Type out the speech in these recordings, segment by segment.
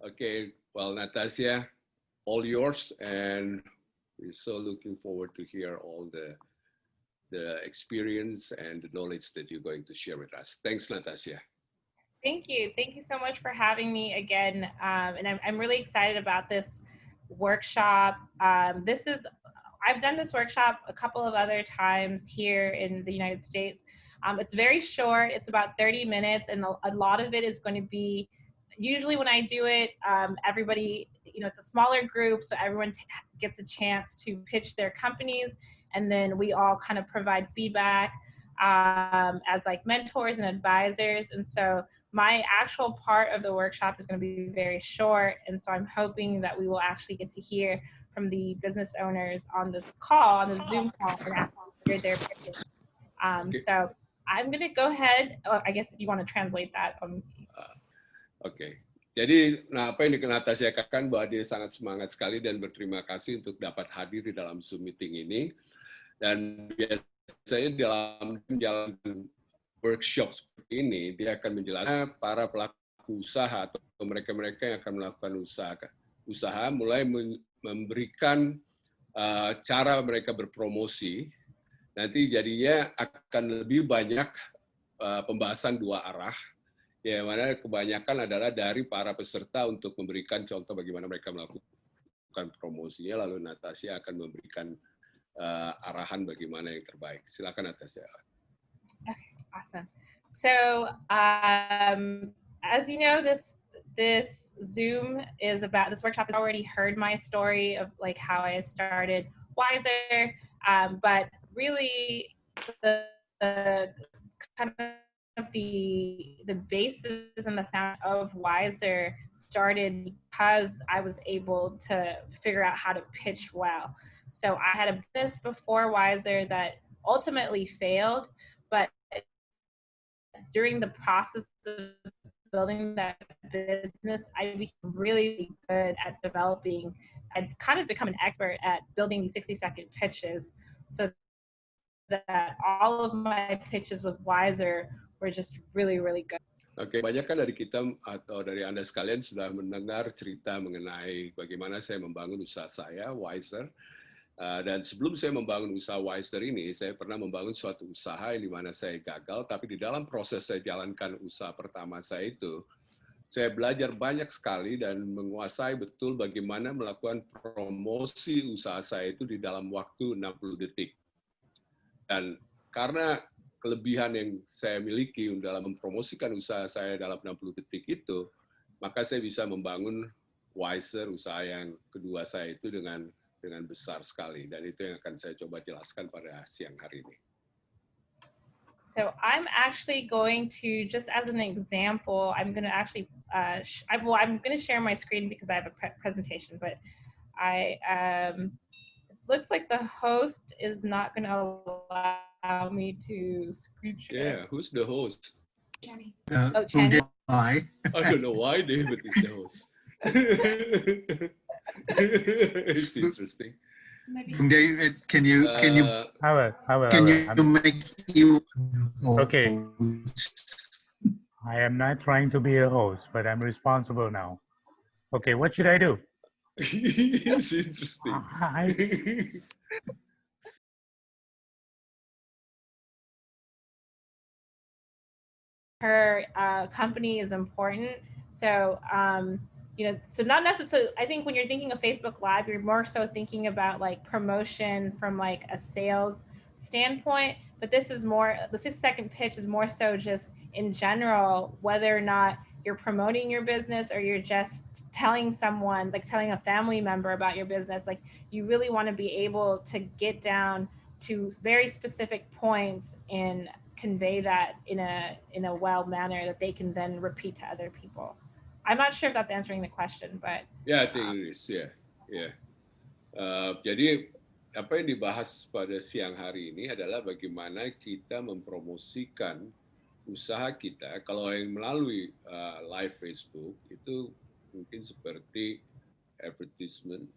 Okay, well, Natasia, all yours, and we're so looking forward to hear all the experience and the knowledge that you're going to share with us. Thanks, Natasia. Thank you. Thank you so much for having me again. And I'm really excited about this workshop. I've done this workshop a couple of other times here in the United States. It's very short. It's about 30 minutes, and a lot of it is going to be, usually when I do it, everybody, it's a smaller group, so everyone gets a chance to pitch their companies, and then we all kind of provide feedback as like mentors and advisors. And so my actual part of the workshop is going to be very short, and so I'm hoping that we will actually get to hear from the business owners on this call, on the Zoom call, and actually hear their pitches. Okay. So I'm going to go ahead. I guess if you want to translate that. Okay. Jadi, apa yang Natasia katakan bahwa dia sangat semangat sekali dan berterima kasih untuk dapat hadir di dalam Zoom meeting ini. Dan biasanya dalam menjalankan workshop seperti ini, dia akan menjelaskan para pelaku usaha atau mereka-mereka yang akan melakukan usaha mulai memberikan cara mereka berpromosi. Nanti jadinya akan lebih banyak pembahasan dua arah, yang mana kebanyakan adalah dari para peserta untuk memberikan contoh bagaimana mereka melakukan promosinya, lalu Natasia akan memberikan arahan bagaimana yang terbaik. Silakan Natasia. Okay, awesome. So as you know, this workshop has already heard my story of like how I started Wiser, but really the kind of the basis and the foundation of Wiser started because I was able to figure out how to pitch well. So I had a business before Wiser that ultimately failed, but during the process of building that business, I became really good at developing. I'd kind of become an expert at building these 60-second pitches, so that all of my pitches with Wiser were just really, really good. Oke, banyak kan dari kita atau dari Anda sekalian sudah mendengar cerita mengenai bagaimana saya membangun usaha saya, Wiser. Dan sebelum saya membangun usaha Wiser ini, saya pernah membangun suatu usaha yang di mana saya gagal, tapi di dalam proses saya jalankan usaha pertama saya itu, saya belajar banyak sekali dan menguasai betul bagaimana melakukan promosi usaha saya itu di dalam waktu 60 detik. Dan karena kelebihan yang saya miliki dalam mempromosikan usaha saya dalam 60 detik itu, maka saya bisa membangun Wiser, usaha yang kedua saya itu dengan besar sekali. Dan itu yang akan saya coba jelaskan pada siang hari ini. So I'm actually going to, just as an example, I'm going to actually, I'm going to share my screen because I have a presentation, but it looks like the host is not going to allow me to screen share. Yeah, who's the host? Channy. Channy. I don't know why David is the host. It's interesting. David, can you make you okay? I am not trying to be a host, but I'm responsible now. Okay, what should I do? It's interesting. Her company is important, so so not necessarily, I think when you're thinking of Facebook Live, you're more so thinking about like promotion from like a sales standpoint, but this is more, the 60-second pitch is more so just in general, whether or not you're promoting your business or you're just telling someone, like telling a family member about your business, like you really want to be able to get down to very specific points and convey that in a well manner that they can then repeat to other people. I'm not sure if that's answering the question, but yeah, I think it is. Jadi apa yang dibahas pada siang hari ini adalah bagaimana kita mempromosikan usaha kita. Kalau yang melalui live Facebook itu mungkin seperti advertisement,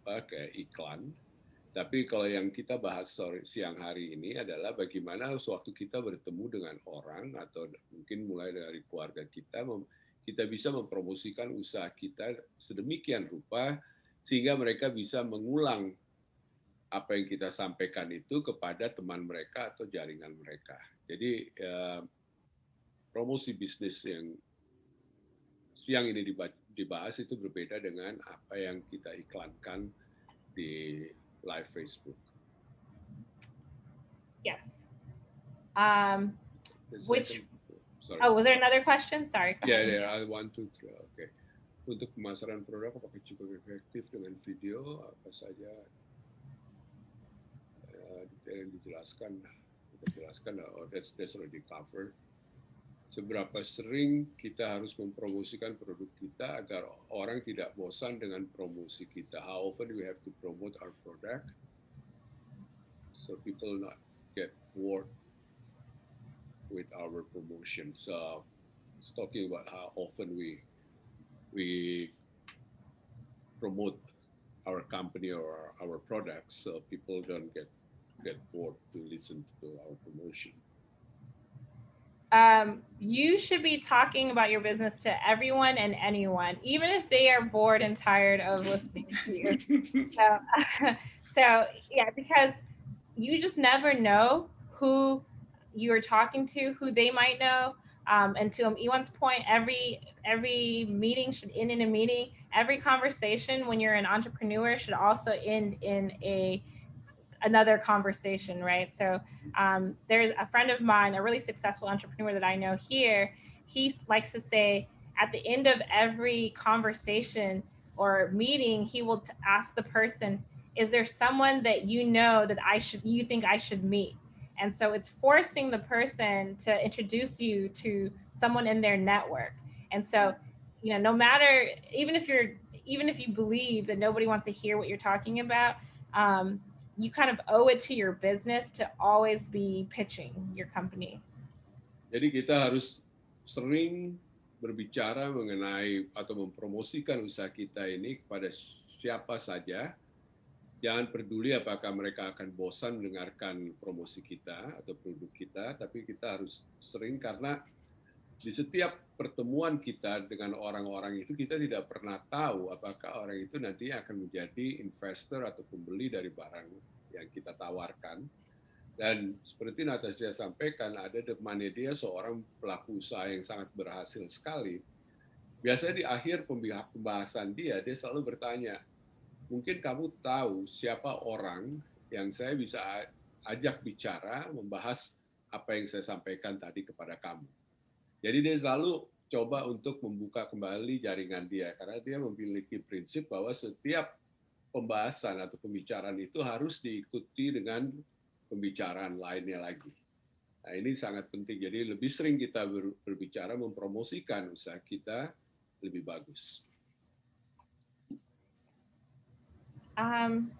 kayak iklan. Tapi kalau yang kita bahas siang hari ini adalah bagaimana sewaktu kita bertemu dengan orang atau mungkin mulai dari keluarga kita, kita bisa mempromosikan usaha kita sedemikian rupa sehingga mereka bisa mengulang apa yang kita sampaikan itu kepada teman mereka atau jaringan mereka. Jadi promosi bisnis yang siang ini dibahas itu berbeda dengan apa yang kita iklankan di live Facebook. Yes. Sorry. Oh, was there another question? Sorry. Yeah, I want to. Okay. Untuk pemasaran produk apakah cukup efektif dengan video? Apa saja detail yang dijelaskan? Oh, that's already covered. Seberapa sering kita harus mempromosikan produk kita agar orang tidak bosan dengan promosi kita? How often we have to promote our product so people not get bored with our promotion. So it's talking about how often we promote our company or our products so people don't get bored to listen to our promotion. You should be talking about your business to everyone and anyone, even if they are bored and tired of listening to you. So yeah, because you just never know who you're talking to, who they might know. And to Ewan's point, every meeting should end in a meeting. Every conversation when you're an entrepreneur should also end in another conversation, right? So there's a friend of mine, a really successful entrepreneur that I know here. He likes to say at the end of every conversation or meeting, he will ask the person, is there someone that you know that you think I should meet? And so it's forcing the person to introduce you to someone in their network. And so, no matter, even if you believe that nobody wants to hear what you're talking about, you kind of owe it to your business to always be pitching your company. Jadi kita harus sering berbicara mengenai atau mempromosikan usaha kita ini kepada siapa saja. Jangan peduli apakah mereka akan bosan mendengarkan promosi kita atau produk kita, tapi kita harus sering karena di setiap pertemuan kita dengan orang-orang itu kita tidak pernah tahu apakah orang itu nanti akan menjadi investor atau pembeli dari barang yang kita tawarkan. Dan seperti Natasia sampaikan, ada temannya dia seorang pelaku usaha yang sangat berhasil sekali. Biasanya di akhir pembahasan dia selalu bertanya, mungkin kamu tahu siapa orang yang saya bisa ajak bicara membahas apa yang saya sampaikan tadi kepada kamu. Jadi dia selalu coba untuk membuka kembali jaringan dia karena dia memiliki prinsip bahwa setiap pembahasan atau pembicaraan itu harus diikuti dengan pembicaraan lainnya lagi. Nah, ini sangat penting. Jadi lebih sering kita berbicara mempromosikan usaha kita lebih bagus.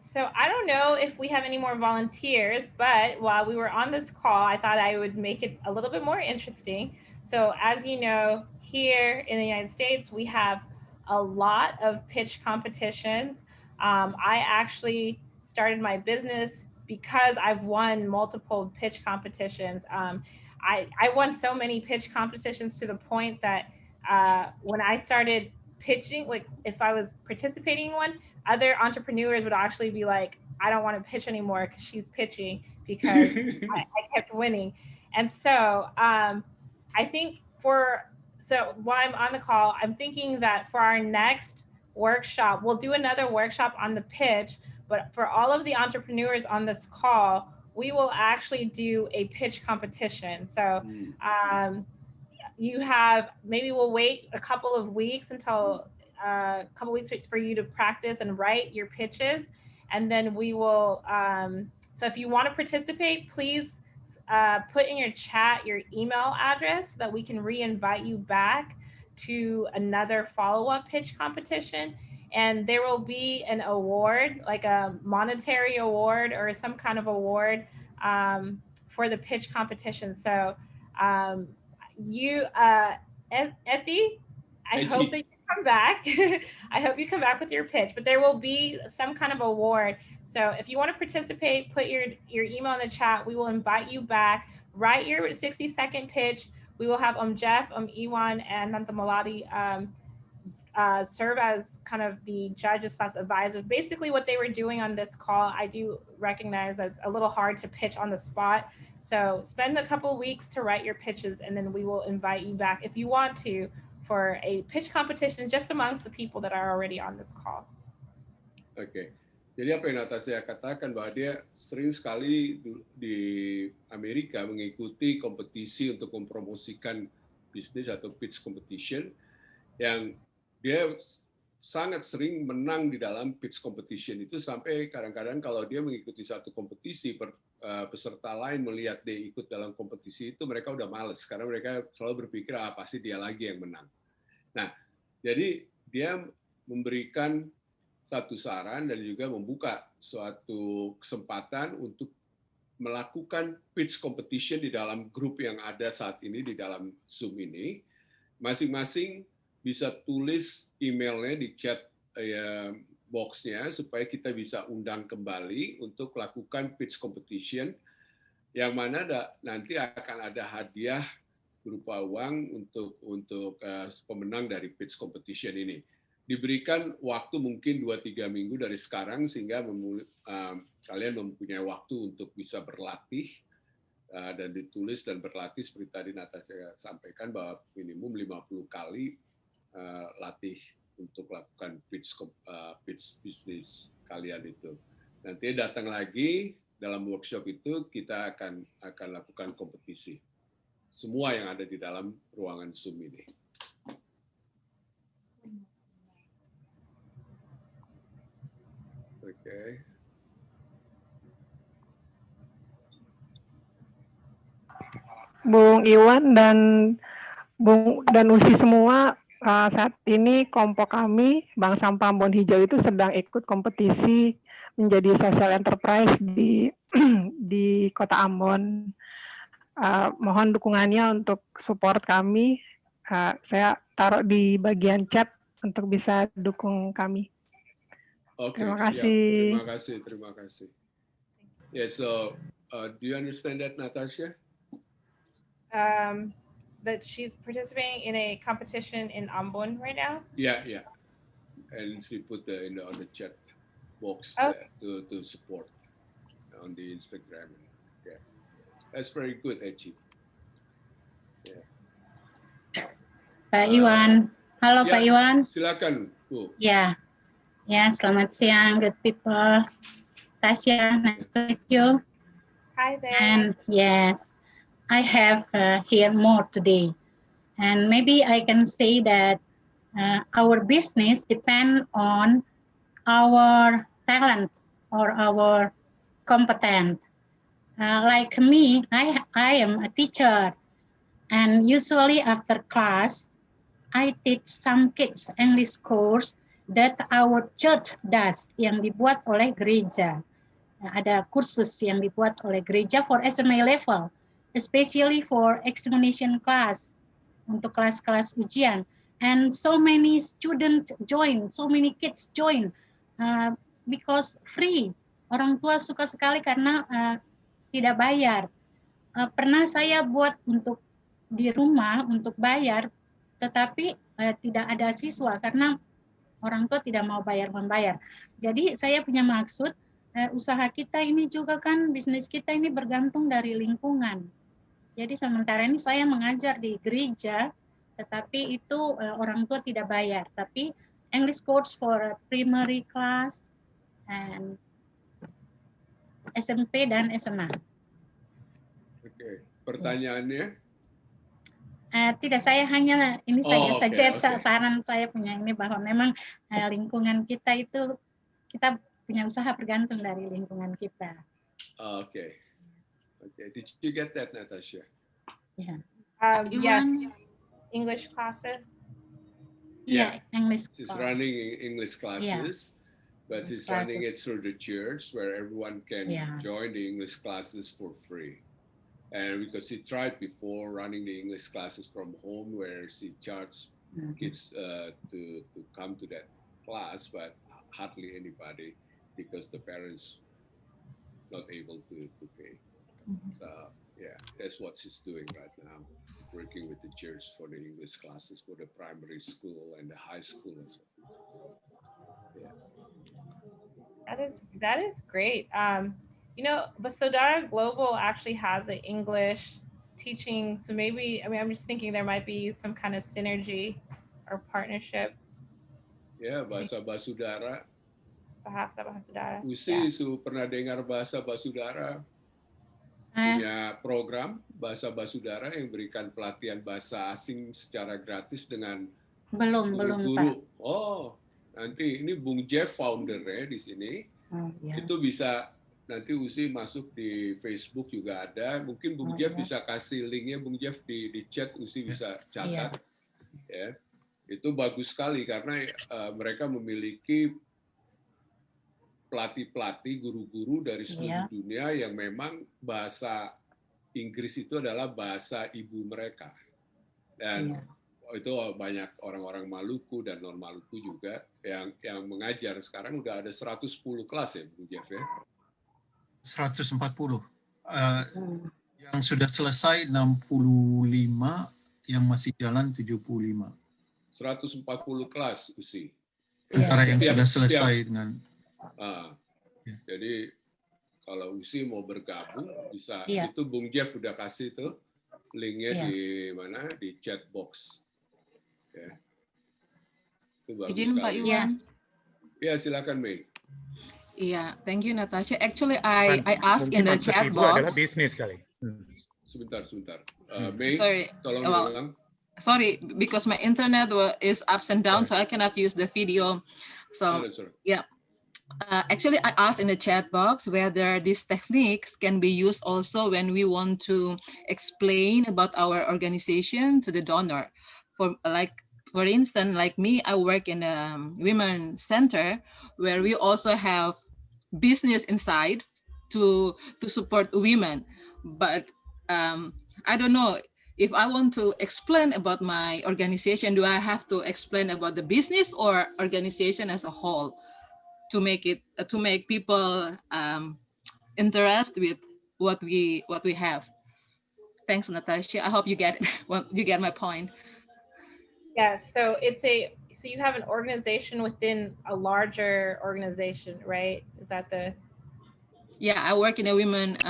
So I don't know if we have any more volunteers, but while we were on this call, I thought I would make it a little bit more interesting. So as you know, here in the United States, we have a lot of pitch competitions. I actually started my business because I've won multiple pitch competitions. I won so many pitch competitions to the point that when I started pitching, like if I was participating in one, other entrepreneurs would actually be like, I don't want to pitch anymore because she's pitching because I kept winning. And so I think so while I'm on the call, I'm thinking that for our next workshop, we'll do another workshop on the pitch, but for all of the entrepreneurs on this call, we will actually do a pitch competition. So maybe we'll wait a couple of weeks until a couple weeks for you to practice and write your pitches. And then we will, so if you want to participate, please put in your chat your email address so that we can re-invite you back to another follow-up pitch competition. And there will be an award, like a monetary award or some kind of award for the pitch competition. So Eti, I hope that you come back. I hope you come back with your pitch, but there will be some kind of award. So if you want to participate, put your email in the chat. We will invite you back. Write your 60-second pitch. we will have Jeff, Iwan, and Nanta Malati serve as kind of the judges / advisors. Basically, what they were doing on this call, I do recognize that it's a little hard to pitch on the spot. So spend a couple of weeks to write your pitches, and then we will invite you back if you want to for a pitch competition just amongst the people that are already on this call. Oke. Jadi apa yang Natasia katakan bahwa dia sering sekali di Amerika mengikuti kompetisi untuk mempromosikan bisnis atau pitch competition yang dia sangat sering menang di dalam pitch competition itu sampai kadang-kadang kalau dia mengikuti satu kompetisi peserta lain melihat dia ikut dalam kompetisi itu mereka udah males karena mereka selalu berpikir pasti dia lagi yang menang. Nah, jadi dia memberikan satu saran dan juga membuka suatu kesempatan untuk melakukan pitch competition di dalam grup yang ada saat ini di dalam Zoom ini. Masing-masing bisa tulis emailnya di chat box-nya supaya kita bisa undang kembali untuk lakukan pitch competition yang mana nanti akan ada hadiah berupa uang untuk pemenang dari pitch competition ini. Diberikan waktu mungkin 2-3 minggu dari sekarang sehingga kalian mempunyai waktu untuk bisa berlatih dan ditulis dan berlatih seperti tadi Natasia sampaikan bahwa minimum 50 kali latih untuk lakukan pitch bisnis kalian itu. Nanti datang lagi dalam workshop itu kita akan lakukan kompetisi. Semua yang ada di dalam ruangan Zoom ini. Oke. Bung Iwan dan Bung dan Usi semua, saat ini kelompok kami Bank Sampah Ambon Hijau itu sedang ikut kompetisi menjadi social enterprise di Kota Ambon. Mohon dukungannya untuk support kami. Saya taruh di bagian chat untuk bisa dukung kami. Okay, terima kasih. Terima kasih. Yeah, so do you understand that, Natasia? That she's participating in a competition in Ambon right now? Yeah. And she put on the chat box to support on the Instagram. Yeah, that's very good, Echi. Yeah. Pak Iwan, halo Pak Iwan. Silakan, Bu. Ya, selamat siang, good people. Tasya, nice to meet you. Hi there. And yes, I have here more today. And maybe I can say that our business depend on our talent or our competence. Like me, I am a teacher. And usually after class, I teach some kids English course that our church does, yang dibuat oleh gereja. Ada kursus yang dibuat oleh gereja for SMA level, especially for examination class, untuk kelas-kelas ujian. And so many students join, so many kids join, because free. Orang tua suka sekali karena tidak bayar. Pernah saya buat untuk di rumah untuk bayar, tetapi tidak ada siswa karena orang tua tidak mau membayar. Jadi saya punya maksud usaha kita ini juga kan, bisnis kita ini bergantung dari lingkungan. Jadi sementara ini saya mengajar di gereja, tetapi itu orang tua tidak bayar. Tapi English course for primary class and SMP dan SMA. Oke, pertanyaannya? Tidak, saya hanya ini saja okay. saran saya punya ini bahwa memang lingkungan kita itu, kita punya usaha bergantung dari lingkungan kita. Okay. Did you get that, Natasia? Yeah. Yes. English classes. Yeah, English. She's running English classes, but she's running it through the church where everyone can join the English classes for free. And because she tried before running the English classes from home where she charged kids to come to that class, but hardly anybody because the parents not able to pay. So Yeah, that's what she's doing right now, working with the church for the English classes for the primary school and the high school as well. Yeah. That is great. You know, but Sodara Global actually has an English teaching, so maybe I mean I'm just thinking there might be some kind of synergy or partnership Ya, between bahasa Basudara. Bahasa Sodara. Yeah. Usi pernah dengar bahasa Basudara? Uh, Punya program Bahasa Basudara yang berikan pelatihan bahasa asing secara gratis dengan belum Pak. guru-guru. Oh, nanti ini Bung Jeff foundernya di sini. Oh, ya. Itu bisa nanti Usi masuk di Facebook juga ada. Mungkin Bung Jeff bisa kasih linknya, Bung Jeff di chat, Usi bisa catat. Ya, itu bagus sekali karena mereka memiliki pelatih-pelatih, guru-guru dari seluruh dunia yang memang bahasa Inggris itu adalah bahasa ibu mereka. Dan itu banyak orang-orang Maluku dan non Maluku juga yang mengajar. Sekarang udah ada 110 kelas ya, Bu Jeff ya? 140. Yang sudah selesai 65, yang masih jalan 75. 140 kelas, Usi. Antara yang sudah selesai dengan... Jadi kalau Usi mau bergabung bisa, itu Bung Jeff udah kasih tuh linknya di mana, di chat box. Ya. Itu bagus Izin Pak sekali. Iwan. Ya, silakan Mei. Iya, thank you Natasha. Actually, I asked in the chat itu box. adalah bisnis kali. Sebentar. Mei, Sorry, tolong well, ulang. Sorry, because my internet is ups and down, so I cannot use the video. So yeah. Actually, I asked in the chat box whether these techniques can be used also when we want to explain about our organization to the donor. For instance, like me, I work in a women's center where we also have business inside to support women. But I don't know if I want to explain about my organization, do I have to explain about the business or organization as a whole? To make people interested with what we have. Thanks, Natasha. I hope you get you get my point. Yeah. So so you have an organization within a larger organization, right? Is that the? Yeah, I work in a women's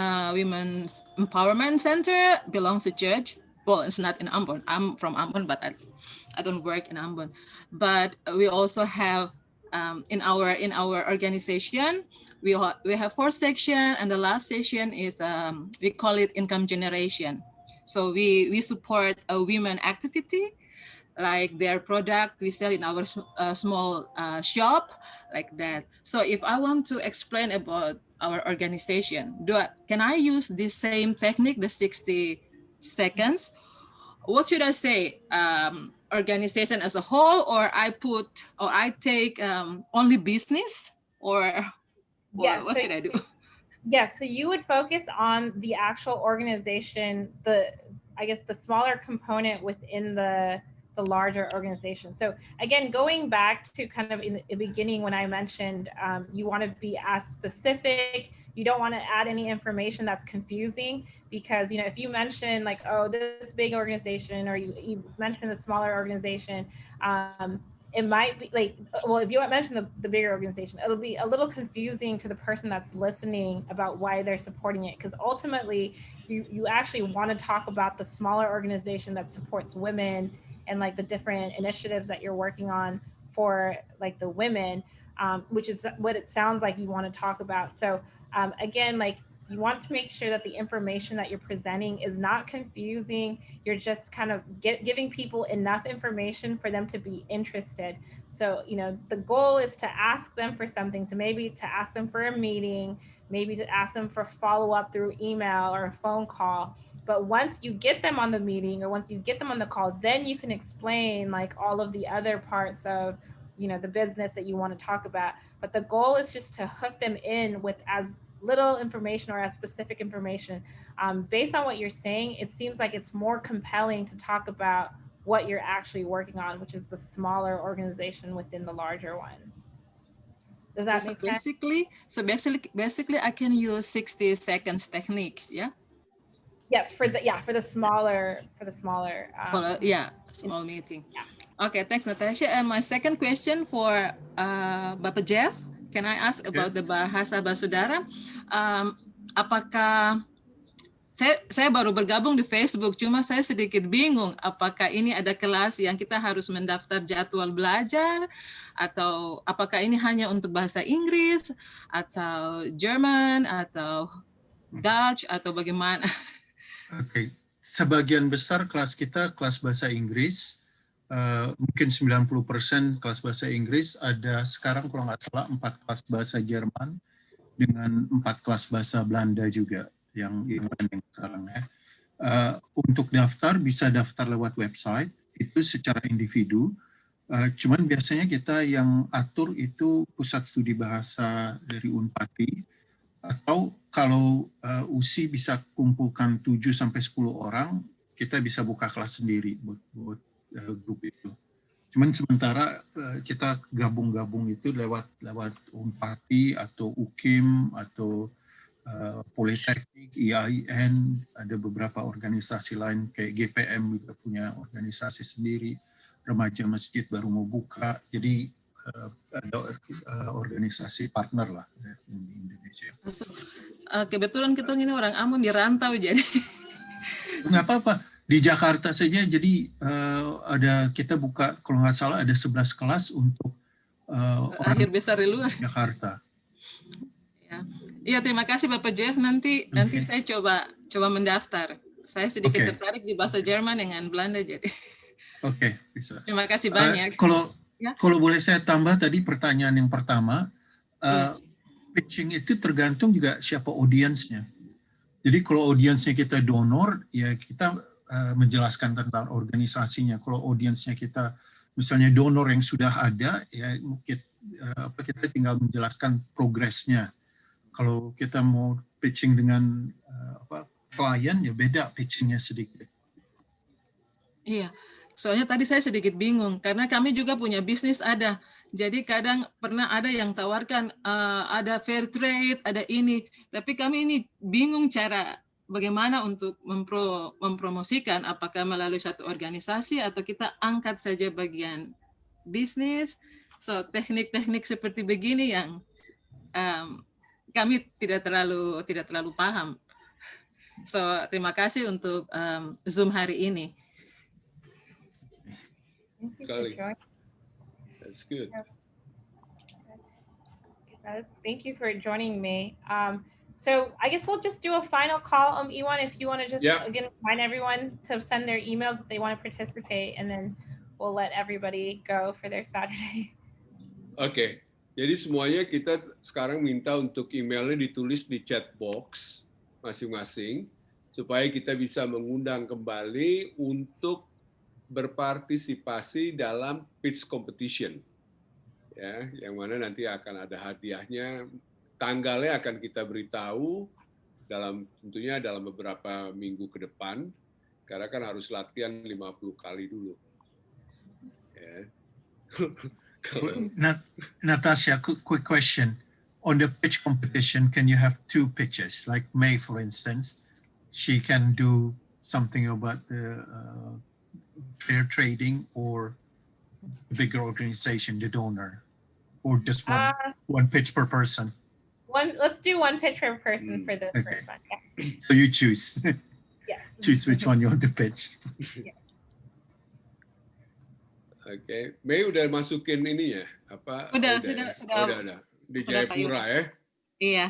empowerment center. Belongs to church. Well, it's not in Ambon. I'm from Ambon, but I don't work in Ambon. But we also have. In our organization, we have 4 sections, and the last section is we call it income generation. So we support a women activity, like their product we sell in our small shop, like that. So if I want to explain about our organization, can I use this same technique, the 60 seconds? What should I say? Organization as a whole, or I take only business, or Yes, what should I do? Yes, so you would focus on the actual organization, I guess the smaller component within the larger organization. So again, going back to kind of in the beginning when I mentioned you want to be as specific, you don't want to add any information that's confusing, because if you mention like, oh, this big organization, or you mention the smaller organization, it might be like, well, if you mention the bigger organization, it'll be a little confusing to the person that's listening about why they're supporting it, because ultimately you actually want to talk about the smaller organization that supports women and like the different initiatives that you're working on for like the women, which is what it sounds like you want to talk about. So again, like you want to make sure that the information that you're presenting is not confusing. You're just kind of giving people enough information for them to be interested. So, the goal is to ask them for something. So maybe to ask them for a meeting, maybe to ask them for follow-up through email or a phone call. But once you get them on the meeting or once you get them on the call, then you can explain like all of the other parts of, the business that you want to talk about. But the goal is just to hook them in with as little information or as specific information. Based on what you're saying, it seems like it's more compelling to talk about what you're actually working on, which is the smaller organization within the larger one. Does that make sense? Basically, I can use 60 seconds techniques, yeah? Yes, for the smaller Well, small meeting. Yeah. Okay, thanks, Natasia. And my second question for Bapak Jeff, can I ask about the Bahasa Basudara? Apakah saya baru bergabung di Facebook, cuma saya sedikit bingung apakah ini ada kelas yang kita harus mendaftar jadwal belajar, atau apakah ini hanya untuk bahasa Inggris, atau Jerman, atau Dutch, atau bagaimana? Oke, sebagian besar kelas kita kelas bahasa Inggris, mungkin 90% kelas bahasa Inggris, ada sekarang kalau nggak salah 4 kelas bahasa Jerman dengan 4 kelas bahasa Belanda juga yang sekarang ya. Untuk daftar bisa daftar lewat website, itu secara individu. Cuman biasanya kita yang atur itu pusat studi bahasa dari Unpati, atau kalau USI bisa kumpulkan 7 sampai 10 orang, kita bisa buka kelas sendiri buat grup itu. Cuman sementara kita gabung-gabung itu lewat Unpati atau UKIM atau Politeknik, IAIN, ada beberapa organisasi lain kayak GPM juga punya organisasi sendiri, remaja masjid baru mau buka, jadi ada organisasi partner lah di Indonesia. Kebetulan kita ini orang Ambon di rantau jadi. Nggak apa-apa, di Jakarta saja jadi ada kita buka kalau nggak salah ada 11 kelas untuk akhir besar di luar Jakarta. Iya, terima kasih Bapak Jeff. Nanti saya coba mendaftar. Saya sedikit tertarik di bahasa Jerman dengan Belanda jadi. Oke, bisa. Terima kasih banyak. Kalau boleh saya tambah tadi pertanyaan yang pertama, pitching itu tergantung juga siapa audiensnya. Jadi kalau audiensnya kita donor, ya kita menjelaskan tentang organisasinya. Kalau audiensnya kita misalnya donor yang sudah ada, ya mungkin kita tinggal menjelaskan progresnya. Kalau kita mau pitching dengan klien, ya beda pitchingnya sedikit. Iya, soalnya tadi saya sedikit bingung karena kami juga punya bisnis ada. Jadi kadang pernah ada yang tawarkan ada fair trade, ada ini, tapi kami ini bingung cara bagaimana untuk mempromosikan, apakah melalui satu organisasi atau kita angkat saja bagian bisnis. So teknik-teknik seperti begini yang kami tidak terlalu paham. So terima kasih untuk Zoom hari ini. That's good. Thank you for joining me. So I guess we'll just do a final call. Iwan, if you want to just again remind everyone to send their emails if they want to participate, and then we'll let everybody go for their Saturday. Oke. Jadi semuanya kita sekarang minta untuk emailnya ditulis di chat box masing-masing supaya kita bisa mengundang kembali untuk berpartisipasi dalam pitch competition. Ya, yang mana nanti akan ada hadiahnya. Tanggalnya akan kita beritahu tentunya dalam beberapa minggu ke depan karena kan harus latihan 50 kali dulu. Ya. Natasia, quick question. On the pitch competition, can you have 2 pitches? Like May, for instance, she can do something about the fair trading or the bigger organization, the donor, or just one pitch per person? Let's do 1 pitch per person for this first one. Yeah. So you choose. Yes. Choose which one you want to pitch. Yeah. Oke, Mei udah masukin ini ya? Apa? Sudah. Di Jayapura ya? Iya.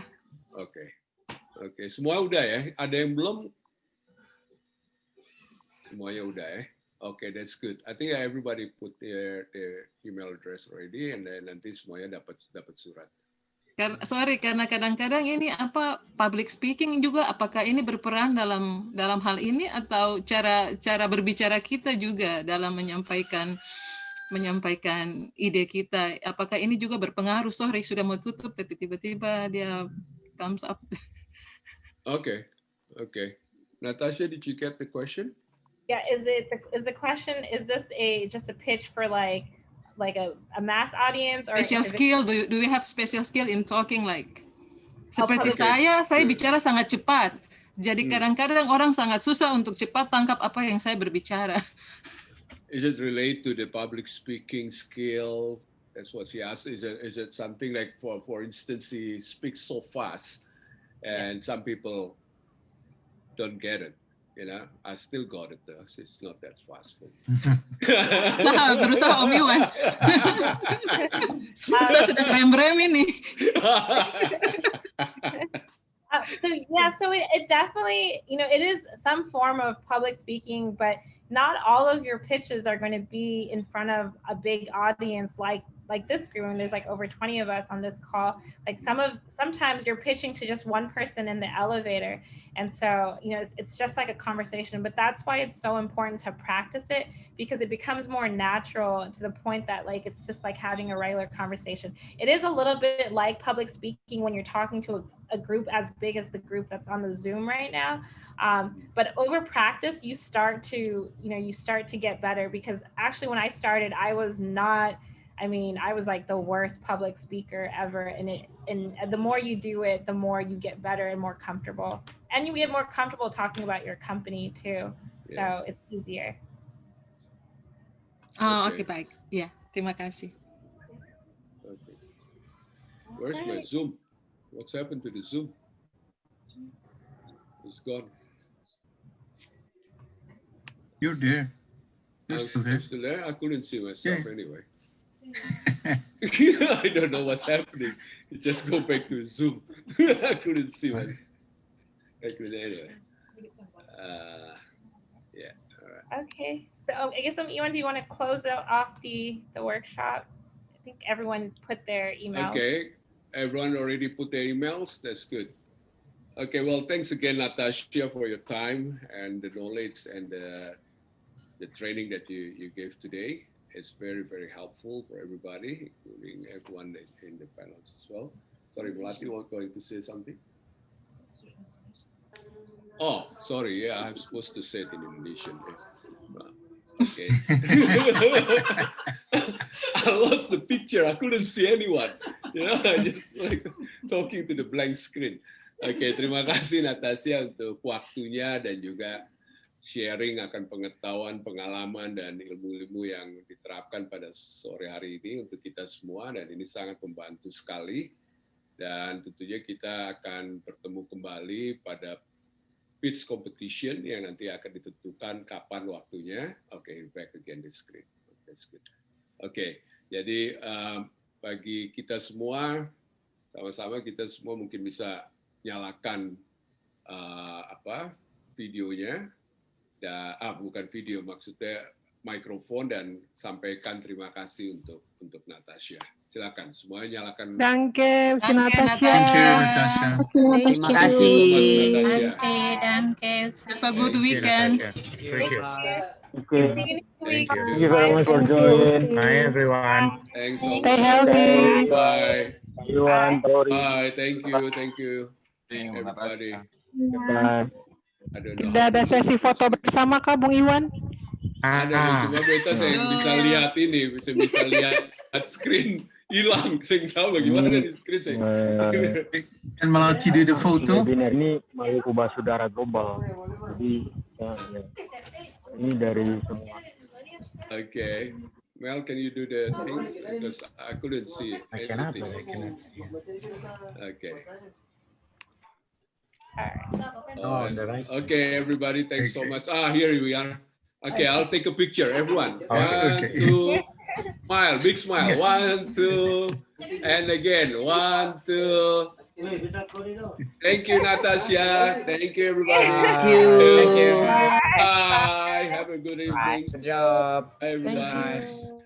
Oke, semua udah ya? Ada yang belum? Semuanya udah ya? Oke, that's good. I think everybody put their email address already, and then nanti semuanya dapat surat. Karena kadang-kadang ini public speaking juga, apakah ini berperan dalam hal ini atau cara berbicara kita juga dalam menyampaikan ide kita, apakah ini juga berpengaruh? Sorry, sudah mau tutup tapi tiba-tiba dia thumbs up. Okay. Natasia, did you get the question? Yeah, is the question, is this just a pitch for like a mass audience or special skill? Do you have special skill in talking like seperti saya bicara sangat cepat. Jadi kadang-kadang orang sangat susah untuk cepat tangkap apa yang saya berbicara. Is it related to the public speaking skill? That's what she asked. Is it something like, for instance, he speaks so fast, and some people don't get it? You know, I still got it though. It's not that fast for me. Berusaha Om Iwan. Kita sudah rem-rem ini. So it definitely, it is some form of public speaking, but not all of your pitches are going to be in front of a big audience like this group. And there's like over 20 of us on this call. Like sometimes you're pitching to just one person in the elevator. And so, it's just like a conversation, but that's why it's so important to practice it, because it becomes more natural to the point that like, it's just like having a regular conversation. It is a little bit like public speaking when you're talking to a group as big as the group that's on the Zoom right now. But over practice, you start to get better, because actually when I started, I was like the worst public speaker ever. And the more you do it, the more you get better and more comfortable. And you get more comfortable talking about your company too. So it's easier. Oke, baik. Ya, terima kasih. Okay. Where's my Zoom? What's happened to the Zoom? It's gone. You're there. You're I'm still there. still there. I couldn't see myself Yeah. anyway. I don't know what's happening. It just go back to Zoom. I couldn't see myself. Anyway. Yeah. All right. Okay. So I guess Iwan, do you want to close off the workshop? I think everyone put their email. Okay. Everyone already put their emails. That's good. Okay. Well, thanks again, Natasia, for your time and the knowledge and the training that you gave today. It's very, very helpful for everybody, including everyone in the panels as well. Sorry, Melati, was going to say something? Oh, sorry. Yeah, I'm supposed to say it in Indonesian. Okay. I lost the picture. I couldn't see anyone. I just like talking to the blank screen. Okay, terima kasih Natasia untuk waktunya dan juga sharing akan pengetahuan, pengalaman, dan ilmu-ilmu yang diterapkan pada sore hari ini untuk kita semua, dan ini sangat membantu sekali. Dan tentunya kita akan bertemu kembali pada pitch competition yang nanti akan ditentukan kapan waktunya. Okay, back again the screen. That's good. Okay, jadi bagi kita semua, sama-sama kita semua mungkin bisa nyalakan videonya. Bukan video, maksudnya mikrofon, dan sampaikan terima kasih untuk Natasia. Silakan semuanya nyalakan. Danke, Natasia. Terima kasih. Danke. Have a good weekend. Thank you. Okay. Thank Thank you very much for joining. Bye, everyone. Thanks so Stay much. healthy. Bye. Everyone, Bye. Thank you, everybody. Bye. Tidak ada sesi foto bersama kah, Bung Iwan? Ada, cuma beta saya bisa lihat ini, bisa lihat screen hilang, saya nggak tahu bagaimana di screen saya. And Melati did the photo. Webinar ini Maluku Basudara Global. Jadi ini dari semua. Okay. Mel, can you do the things? Because I couldn't see it. I cannot see. Okay. Oh, on the right side. Okay, everybody, thanks so much. Here we are. Okay, I'll take a picture, everyone. Okay. 1, 2, smile, big smile. 1, 2, and again, 1, 2. Thank you, Natasia. Thank you, everybody. Thank you. Bye. Have a good evening. Good job. Bye, everyone.